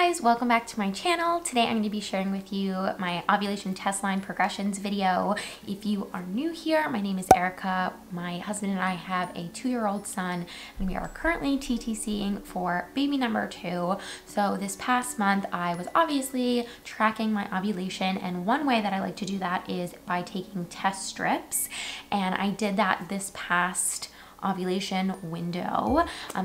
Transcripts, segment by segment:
guys, welcome back to my channel. Today I'm going to be sharing with you my ovulation test line progressions video. If you are new here, my name is Erica. My husband and I have a 2-year-old son and we are currently TTCing for baby number 2. So this past month I was obviously tracking my ovulation, and one way that I like to do that is by taking test strips, and I did that this past ovulation window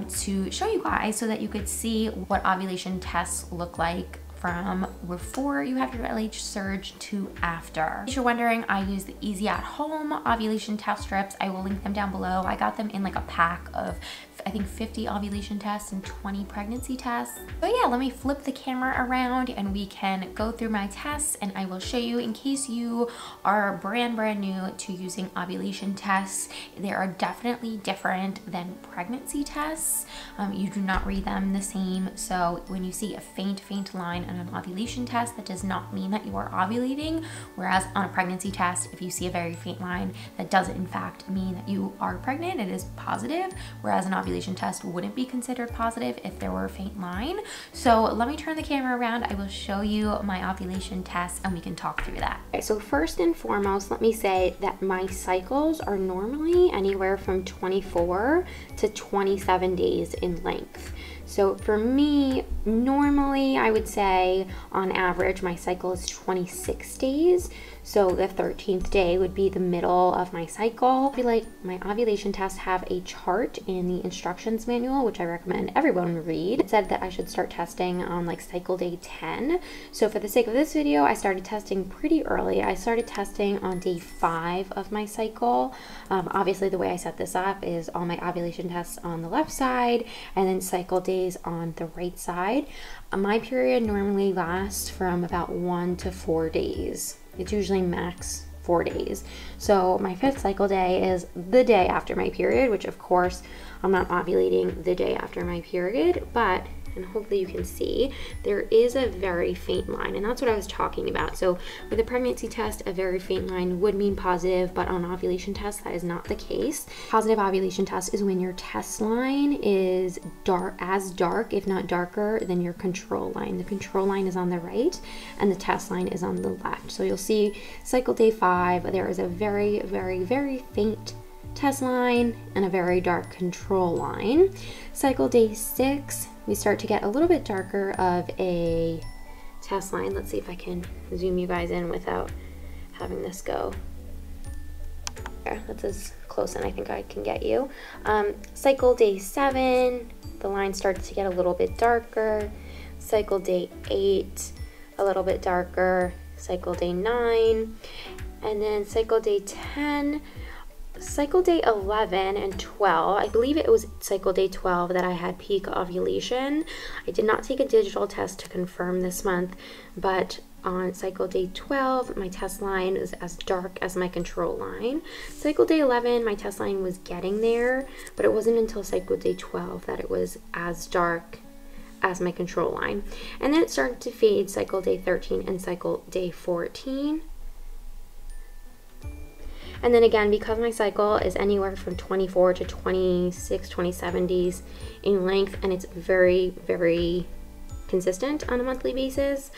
to show you guys so that you could see what ovulation tests look like from before you have your LH surge to after. If you're wondering, I use the easy at home ovulation test strips. I will link them down below. I got them in like a pack of I think 50 ovulation tests and 20 pregnancy tests. So yeah, let me flip the camera around and we can go through my tests, and I will show you in case you are brand new to using ovulation tests. They are definitely different than pregnancy tests. You do not read them the same. So when you see a faint line on an ovulation test, that does not mean that you are ovulating. Whereas on a pregnancy test, if you see a very faint line, that does in fact mean that you are pregnant. It is positive. Whereas an ovulation test wouldn't be considered positive if there were a faint line. So let me turn the camera around. I will show you my ovulation test and we can talk through that. Okay, so first and foremost, let me say that my cycles are normally anywhere from 24 to 27 days in length. So for me, normally I would say on average my cycle is 26 days. So the 13th day would be the middle of my cycle. I feel like my ovulation tests have a chart in the instructions manual, which I recommend everyone read. It said that I should start testing on like cycle day 10. So for the sake of this video, I started testing pretty early. I started testing on day 5 of my cycle. Obviously the way I set this up is all my ovulation tests on the left side and then cycle days on the right side. My period normally lasts from about 1 to 4 days. It's usually max 4 days. So my 5th cycle day is the day after my period, which of course I'm not ovulating the day after my period, but, and hopefully you can see, there is a very faint line, and that's what I was talking about. So with a pregnancy test, a very faint line would mean positive, but on ovulation test, that is not the case. Positive ovulation test is when your test line is as dark, if not darker, than your control line. The control line is on the right, and the test line is on the left. So you'll see cycle day 5, there is a very faint test line and a very dark control line. Cycle day 6, we start to get a little bit darker of a test line. Let's see if I can zoom you guys in without having this go. There, that's as close and I think I can get you. Cycle day 7, the line starts to get a little bit darker. Cycle day 8, a little bit darker. Cycle day 9, and then cycle day 10. Cycle day 11 and 12, I believe it was cycle day 12 that I had peak ovulation. I did not take a digital test to confirm this month, but on cycle day 12, my test line is as dark as my control line. Cycle day 11, my test line was getting there, but it wasn't until cycle day 12 that it was as dark as my control line. And then it started to fade cycle day 13 and cycle day 14. And then again, because my cycle is anywhere from 24 to 26, 27 days in length, and it's very consistent on a monthly basis,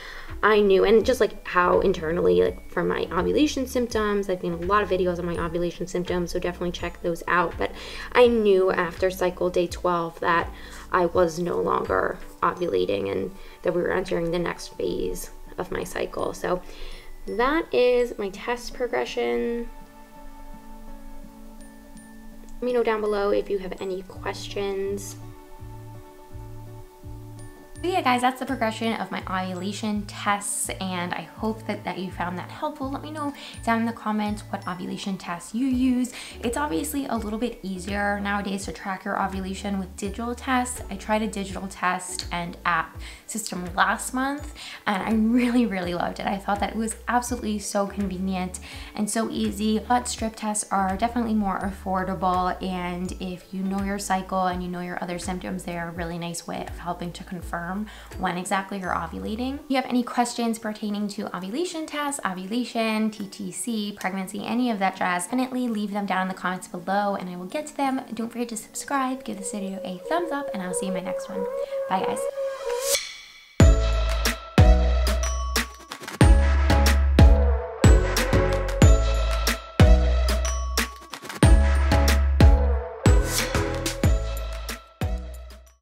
I knew, and just like how internally, like from my ovulation symptoms, I've made a lot of videos on my ovulation symptoms, so definitely check those out. But I knew after cycle day 12 that I was no longer ovulating and that we were entering the next phase of my cycle. So that is my test progression. Let me know down below if you have any questions. So yeah guys, that's the progression of my ovulation tests, and I hope that you found that helpful. Let me know down in the comments what ovulation tests you use. It's obviously a little bit easier nowadays to track your ovulation with digital tests. I tried a digital test and app system last month and I really loved it. I thought that it was absolutely so convenient and so easy, but strip tests are definitely more affordable, and if you know your cycle and you know your other symptoms, they're a really nice way of helping to confirm when exactly you're ovulating. If you have any questions pertaining to ovulation tests, ovulation, TTC, pregnancy, any of that jazz, definitely leave them down in the comments below and I will get to them. Don't forget to subscribe, give this video a thumbs up, and I'll see you in my next one. Bye guys.